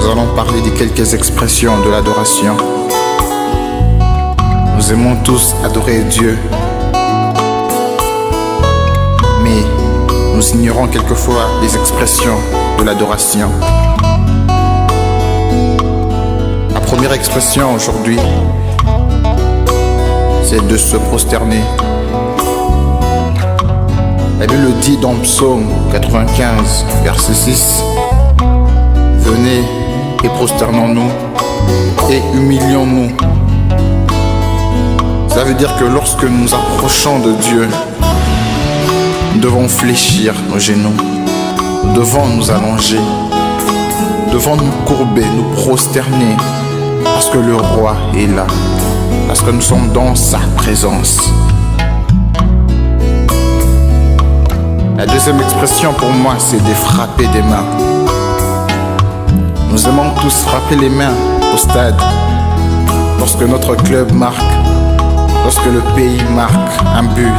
Nous allons parler de quelques expressions de l'adoration. Nous aimons tous adorer Dieu, mais nous ignorons quelquefois les expressions de l'adoration. La première expression aujourd'hui, c'est de se prosterner. La Bible dit dans Psaume 95, verset 6, « Venez et prosternons-nous et humilions-nous ». Ça veut dire que lorsque nous nous approchons de Dieu, nous devons fléchir nos genoux, nous devons nous allonger, nous devons nous courber, nous prosterner, parce que le roi est là, parce que nous sommes dans sa présence. La deuxième expression pour moi, c'est de frapper des mains. Nous aimons tous frapper les mains au stade lorsque notre club marque, lorsque le pays marque un but.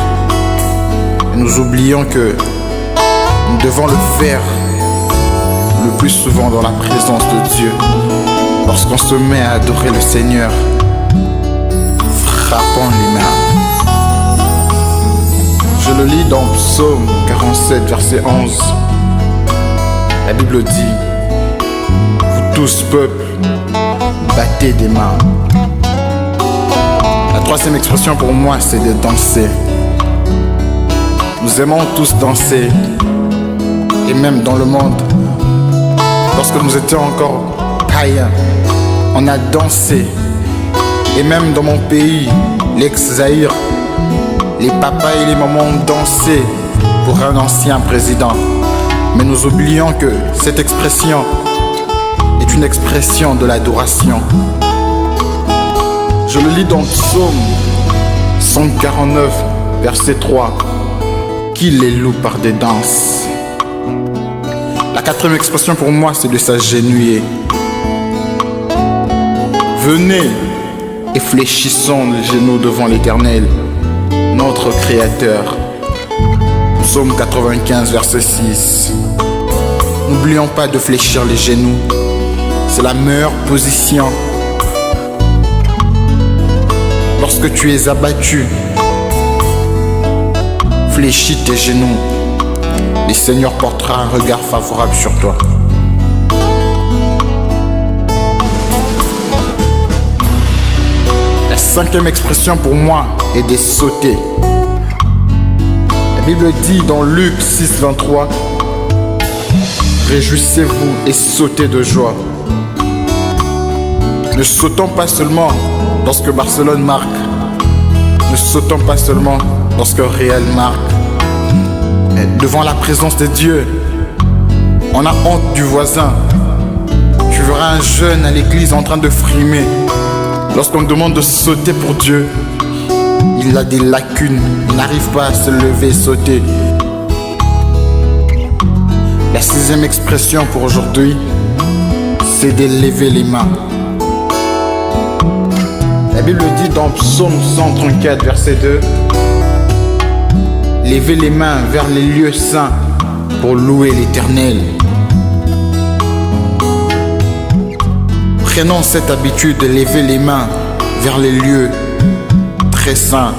Et nous oublions que nous devons le faire le plus souvent dans la présence de Dieu. Lorsqu'on se met à adorer le Seigneur, frappons les mains. Je le lis dans Psaume 47, verset 11. La Bible dit, « Vous tous, peuple, battez des mains. » La troisième expression pour moi, c'est de danser. Nous aimons tous danser. Et même dans le monde, lorsque nous étions encore païens, on a dansé. Et même dans mon pays, l'ex-Zaïre, les papas et les mamans ont dansé pour un ancien président. Mais nous oublions que cette expression est une expression de l'adoration. Je le lis dans Psaume 149, verset 3. Qui les loue par des danses. La quatrième expression pour moi, c'est de s'agenouiller. Venez et fléchissons les genoux devant l'Éternel, notre Créateur. Psaume 95, verset 6. N'oublions pas de fléchir les genoux. C'est la meilleure position. Lorsque tu es abattu, fléchis tes genoux. Le Seigneur portera un regard favorable sur toi. La cinquième expression pour moi est de sauter. La Bible dit dans Luc 6, 23, « Réjouissez-vous et sautez de joie. » Ne sautons pas seulement lorsque Barcelone marque. Ne sautons pas seulement lorsque Real marque. Mais devant la présence de Dieu, on a honte du voisin. Tu verras un jeune à l'église en train de frimer. Lorsqu'on demande de sauter pour Dieu, il a des lacunes, il n'arrive pas à se lever et sauter. La sixième expression pour aujourd'hui, c'est de lever les mains. La Bible dit dans Psaume 134, verset 2, « Levez les mains vers les lieux saints pour louer l'Éternel. » Prenons cette habitude de lever les mains vers les lieux très saints.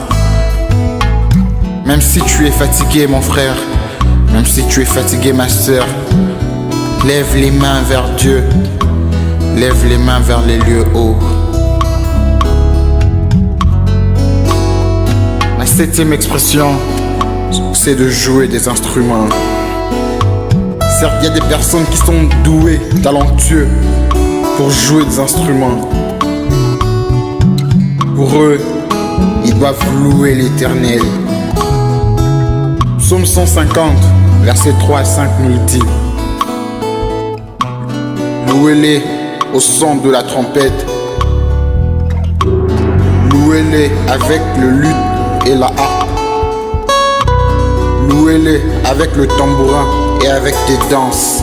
Même si tu es fatigué, mon frère, même si tu es fatigué, ma soeur, lève les mains vers Dieu, lève les mains vers les lieux hauts. La septième expression, c'est de jouer des instruments. Certes, il y a des personnes qui sont douées, talentueux pour jouer des instruments. Pour eux, ils doivent louer l'Éternel. Psaume 150, versets 3 à 5 nous le dit. Louez-les au son de la trompette. Louez-les avec le luth et la harpe. Louez-les avec le tambourin et avec des danses.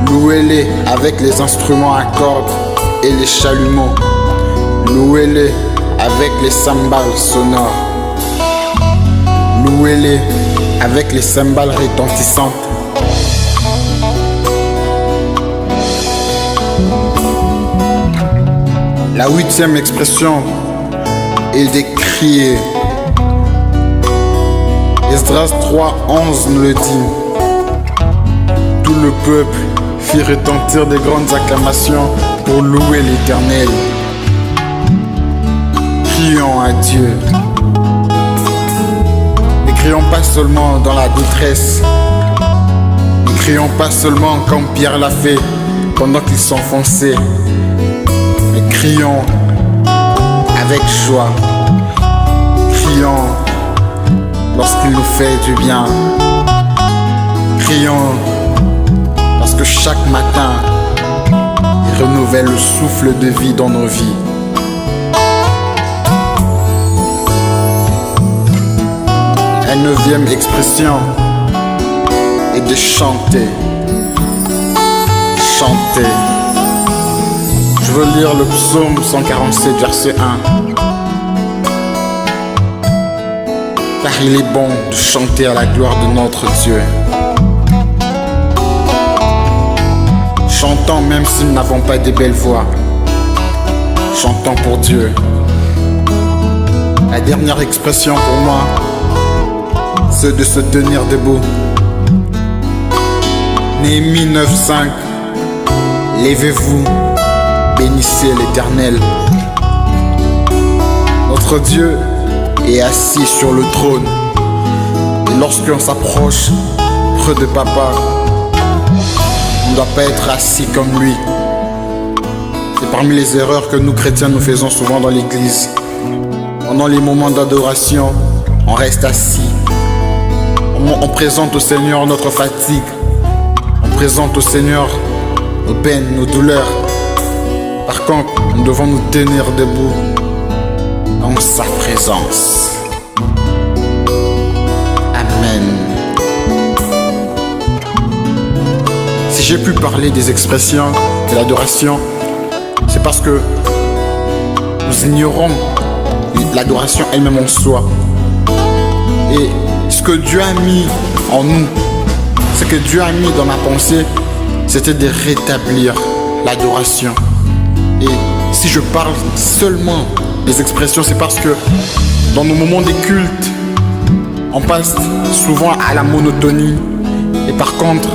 Louez-les avec les instruments à cordes et les chalumeaux. Louez-les avec les cymbales sonores. Louez-les avec les cymbales retentissantes. La 8e expression est de crier. Esdras 3:11 nous le dit. Tout le peuple fit retentir de grandes acclamations pour louer l'Éternel. Crions à Dieu. Ne crions pas seulement dans la détresse. Ne crions pas seulement comme Pierre l'a fait pendant qu'il s'enfonçait. Mais crions avec joie. Crions lorsqu'il nous fait du bien. Crions parce que chaque matin, il renouvelle le souffle de vie dans nos vies. La 9e expression est de chanter. Chanter. Je veux lire le psaume 147, verset 1. Car il est bon de chanter à la gloire de notre Dieu. Chantons même si nous n'avons pas de belles voix. Chantons pour Dieu. La dernière expression pour moi, c'est de se tenir debout. Néhémie 9:5. Levez-vous, bénissez l'Éternel. Notre Dieu est assis sur le trône. Et lorsqu'on s'approche près de Papa, on ne doit pas être assis comme lui. C'est parmi les erreurs que nous chrétiens nous faisons souvent dans l'église. Pendant les moments d'adoration, on reste assis. On présente au Seigneur notre fatigue. On présente au Seigneur nos peines, nos douleurs. Par contre, nous devons nous tenir debout dans sa présence. Amen. Si j'ai pu parler des expressions de l'adoration, c'est parce que nous ignorons l'adoration elle-même en soi. Et ce que Dieu a mis en nous, ce que Dieu a mis dans ma pensée, c'était de rétablir l'adoration. Et si je parle seulement des expressions, c'est parce que dans nos moments de culte, on passe souvent à la monotonie. Et par contre,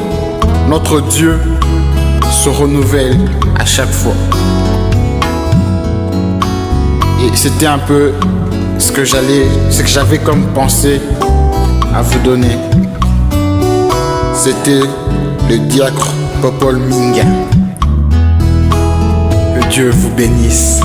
notre Dieu se renouvelle à chaque fois. Et c'était un peu ce que j'avais comme pensée à vous donner. C'était le diacre Popol Minga. Que Dieu vous bénisse.